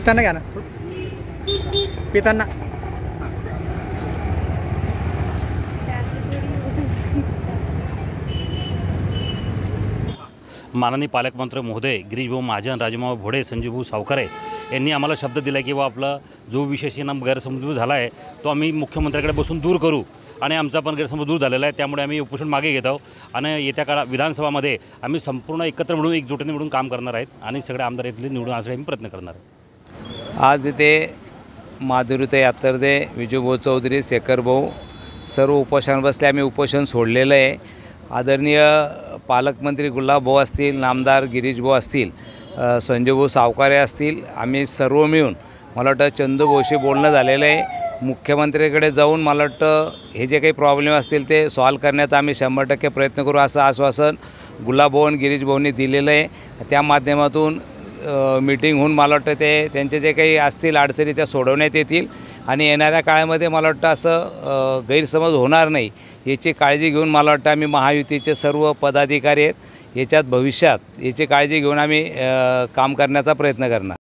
पितांना घ्या ना, पितांना. माननीय पालकमंत्री महोदय गिरीशभाऊ महाजन, राजूभाऊ भोडे, संजीवभाऊ सावकारे यांनी आम्हाला शब्द दिला की बा आपला जो विशेषीना गैरसमज झाला आहे तो आम्ही मुख्यमंत्र्याकडे बसून दूर करू आणि आमचा पण गैरसमज दूर झालेला आहे. त्यामुळे आम्ही उपोषण मागे घेत आहोत आणि येत्या काळात विधानसभामध्ये आम्ही संपूर्ण एकत्र मिळून एकजुटीने मिळून काम करणार आहेत आणि सगळे आमदार इथले निवडून आणण्यासाठी आम्ही प्रयत्न करणार आहोत. आज इथे माधुरीताई आत्तर्दे, विजूभाऊ चौधरी, शेखरभाऊ सर्व उपोषण बसले. आम्ही उपोषण सोडलेलं आहे. आदरणीय पालकमंत्री गुलाबभाऊ असतील, नामदार गिरीशभाऊ असतील, संजयभाऊ सावकारे असतील, आम्ही सर्व मिळून मला वाटतं चंदूभाऊशी बोलणं झालेलं आहे. मुख्यमंत्र्याकडे जाऊन मला वाटतं हे जे काही प्रॉब्लेम असतील ते सॉल्व करण्याचा आम्ही 100% प्रयत्न करू असं आश्वासन गुलाबभाऊ आणि गिरीशभाऊंनी दिलेलं आहे. त्या माध्यमातून मीटिंग होऊन मला वाटतं ते त्यांचे जे काही असतील अडचणी त्या सोडवण्यात येतील आणि येणाऱ्या काळामध्ये मला वाटतं असं गैरसमज होणार नाही याची काळजी घेऊन मला वाटतं आम्ही महायुतीचे सर्व पदाधिकारी आहेत याच्यात भविष्यात याची काळजी घेऊन आम्ही काम करण्याचा प्रयत्न करणार.